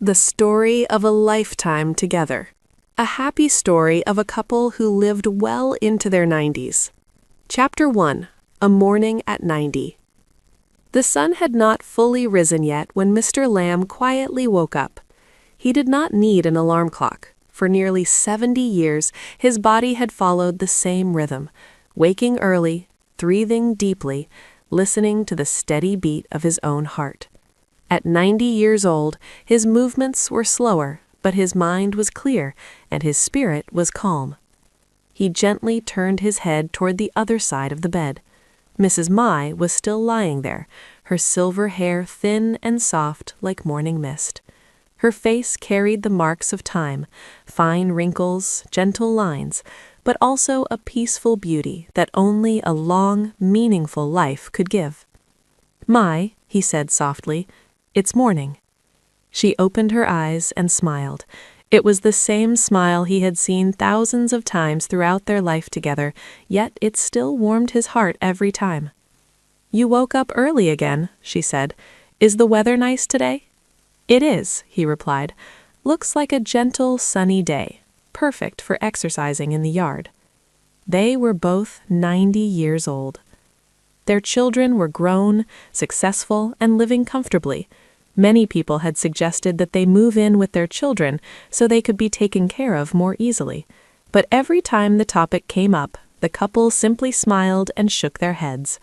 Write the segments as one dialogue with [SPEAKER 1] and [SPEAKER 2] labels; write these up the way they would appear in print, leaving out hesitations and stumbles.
[SPEAKER 1] The story of a lifetime together. A happy story of a couple who lived well into their 90s. Chapter 1. A Morning at 90. The sun had not fully risen yet when Mr. Lamb quietly woke up. He did not need an alarm clock. For nearly 70 years, his body had followed the same rhythm, waking early, breathing deeply, listening to the steady beat of his own heart. At 90 years old, his movements were slower, but his mind was clear and his spirit was calm. He gently turned his head toward the other side of the bed. Mrs. Mai was still lying there, her silver hair thin and soft like morning mist. Her face carried the marks of time, fine wrinkles, gentle lines, but also a peaceful beauty that only a long, meaningful life could give. "Mai," he said softly, "it's morning." She opened her eyes and smiled. It was the same smile he had seen thousands of times throughout their life together, yet it still warmed his heart every time. "You woke up early again," she said. "Is the weather nice today?" "It is," he replied. "Looks like a gentle, sunny day, perfect for exercising in the yard." They were both 90 years old. Their children were grown, successful, and living comfortably. Many people had suggested that they move in with their children so they could be taken care of more easily. But every time the topic came up, the couple simply smiled and shook their heads.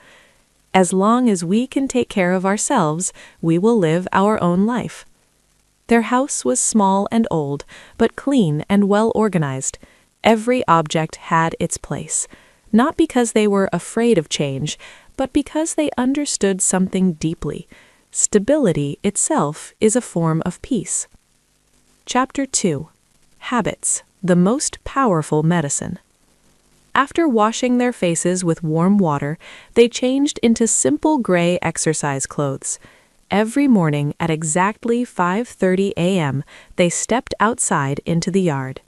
[SPEAKER 1] "As long as we can take care of ourselves, we will live our own life." Their house was small and old, but clean and well organized. Every object had its place, not because they were afraid of change, but because they understood something deeply. Stability itself is a form of peace. Chapter 2. Habits, the most powerful medicine. After washing their faces with warm water, they changed into simple gray exercise clothes. Every morning at exactly 5:30 a.m., they stepped outside into the yard.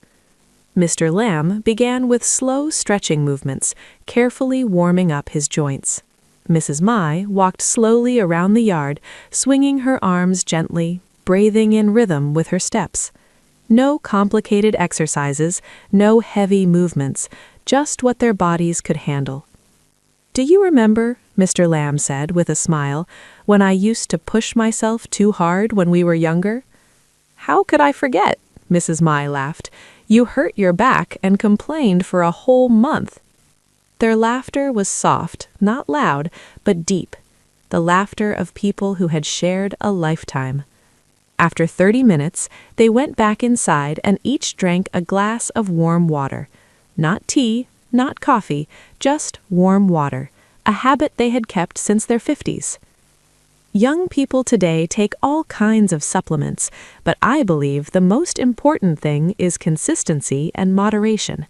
[SPEAKER 1] Mr. Lamb began with slow stretching movements, carefully warming up his joints. Mrs. Mai walked slowly around the yard, swinging her arms gently, breathing in rhythm with her steps. No complicated exercises, no heavy movements, just what their bodies could handle. "Do you remember," Mr. Lamb said with a smile, "when I used to push myself too hard when we were younger?" "How could I forget?" Mrs. Mai laughed. "You hurt your back and complained for a whole month." Their laughter was soft, not loud, but deep, the laughter of people who had shared a lifetime. After 30 minutes, they went back inside and each drank a glass of warm water. Not tea, not coffee, just warm water, a habit they had kept since their 50s. Young people today take all kinds of supplements, but I believe the most important thing is consistency and moderation.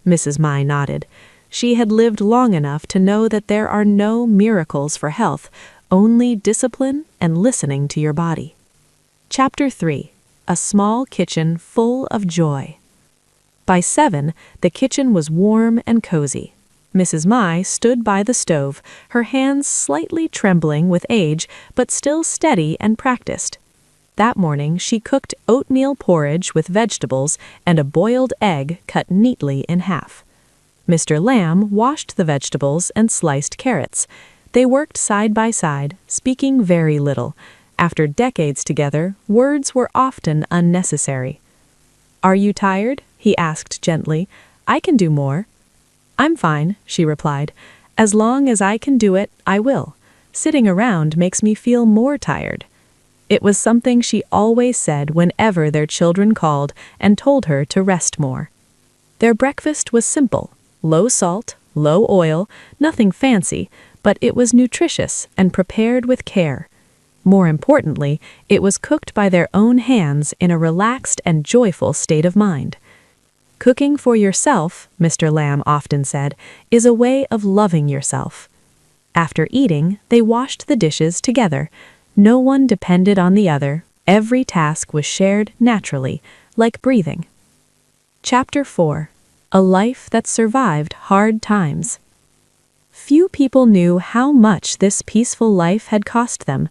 [SPEAKER 1] Mrs. Mai nodded. She had lived long enough to know that there are no miracles for health, only discipline and listening to your body. Chapter 3. A small kitchen full of joy. By 7, the kitchen was warm and cozy. Mrs. Mai stood by the stove, her hands slightly trembling with age, but still steady and practiced. That morning, she cooked oatmeal porridge with vegetables and a boiled egg cut neatly in half. Mr. Lamb washed the vegetables and sliced carrots. They worked side by side, speaking very little. After decades together, words were often unnecessary. "Are you tired?" he asked gently. "I can do more." "I'm fine," she replied. "As long as I can do it, I will. Sitting around makes me feel more tired." It was something she always said whenever their children called and told her to rest more. Their breakfast was simple. Low salt, low oil, nothing fancy, but it was nutritious and prepared with care. More importantly, it was cooked by their own hands in a relaxed and joyful state of mind. "Cooking for yourself," Mr. Lamb often said, "is a way of loving yourself." After eating, they washed the dishes together. No one depended on the other. Every task was shared naturally, like breathing. Chapter 4. A life that survived hard times. Few people knew how much this peaceful life had cost them.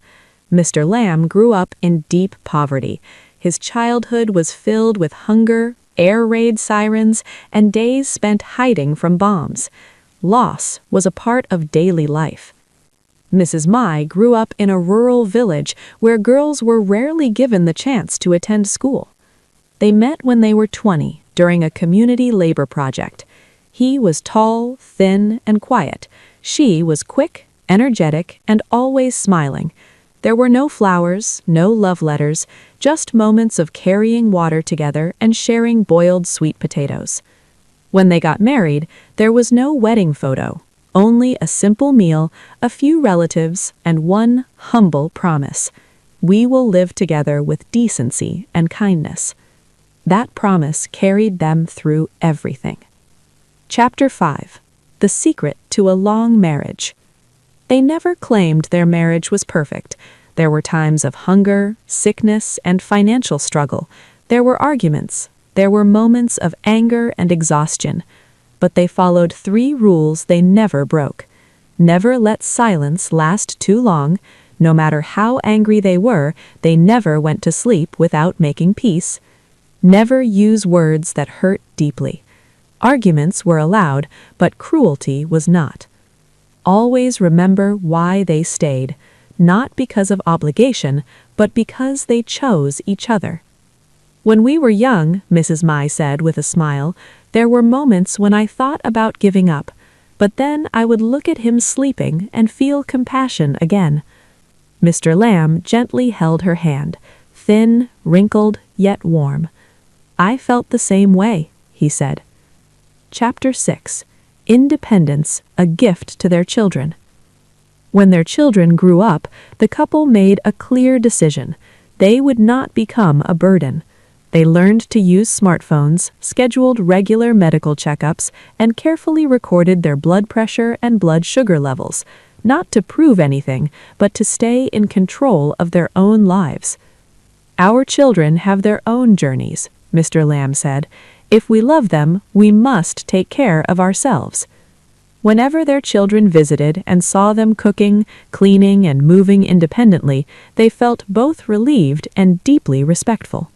[SPEAKER 1] Mr. Lamb grew up in deep poverty. His childhood was filled with hunger, air raid sirens, and days spent hiding from bombs. Loss was a part of daily life. Mrs. Mai grew up in a rural village where girls were rarely given the chance to attend school. They met when they were 20 during a community labor project. He was tall, thin, and quiet. She was quick, energetic, and always smiling. There were no flowers, no love letters, just moments of carrying water together and sharing boiled sweet potatoes. When they got married, there was no wedding photo, only a simple meal, a few relatives, and one humble promise: we will live together with decency and kindness. That promise carried them through everything. Chapter 5. The Secret to a Long Marriage. They never claimed their marriage was perfect. There were times of hunger, sickness, and financial struggle. There were arguments. There were moments of anger and exhaustion. But they followed 3 rules they never broke. Never let silence last too long. No matter how angry they were, they never went to sleep without making peace. Never use words that hurt deeply. Arguments were allowed, but cruelty was not. Always remember why they stayed, not because of obligation, but because they chose each other. When we were young, Mrs. Mai said with a smile, there were moments when I thought about giving up, but then I would look at him sleeping and feel compassion again. Mr. Lamb gently held her hand, thin, wrinkled, yet warm. I felt the same way, he said. Chapter 6. Independence, a gift to their children. When their children grew up, the couple made a clear decision. They would not become a burden. They learned to use smartphones, scheduled regular medical checkups, and carefully recorded their blood pressure and blood sugar levels, not to prove anything, but to stay in control of their own lives. Our children have their own journeys, Mr. Lamb said. If we love them, we must take care of ourselves. Whenever their children visited and saw them cooking, cleaning, and moving independently, they felt both relieved and deeply respectful.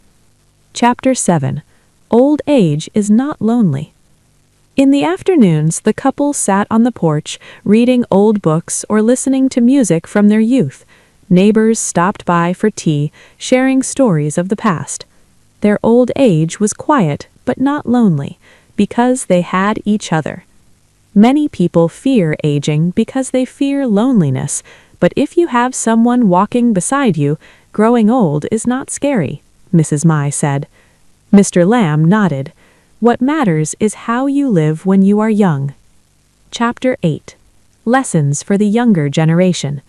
[SPEAKER 1] Chapter 7. Old age is not lonely. In the afternoons, the couple sat on the porch, reading old books or listening to music from their youth. Neighbors stopped by for tea, sharing stories of the past. Their old age was quiet but not lonely, because they had each other. Many people fear aging because they fear loneliness, but if you have someone walking beside you, growing old is not scary, Mrs. Mai said. Mr. Lamb nodded. What matters is how you live when you are young. Chapter 8. Lessons for the younger generation.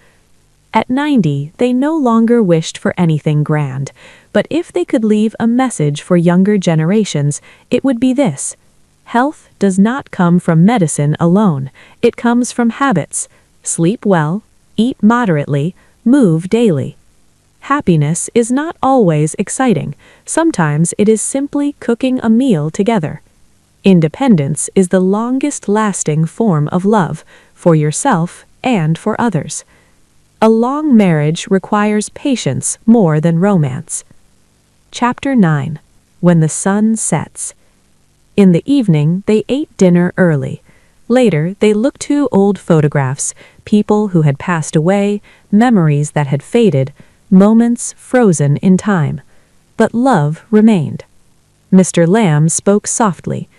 [SPEAKER 1] At 90, they no longer wished for anything grand, but if they could leave a message for younger generations, it would be this: health does not come from medicine alone. It comes from habits. Sleep well, eat moderately, move daily. Happiness is not always exciting. Sometimes it is simply cooking a meal together. Independence is the longest-lasting form of love, for yourself and for others. A long marriage requires patience more than romance. Chapter 9. When the Sun Sets. In the evening, they ate dinner early. Later, they looked to old photographs, people who had passed away, memories that had faded, moments frozen in time. But love remained. Mr. Lamb spoke softly.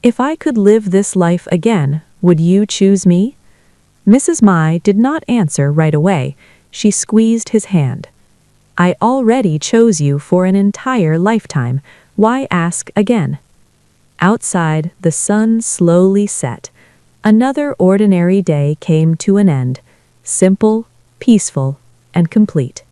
[SPEAKER 1] If I could live this life again, would you choose me? Mrs. Mai did not answer right away. She squeezed his hand. I already chose you for an entire lifetime. Why ask again? Outside, the sun slowly set. Another ordinary day came to an end, simple, peaceful, and complete.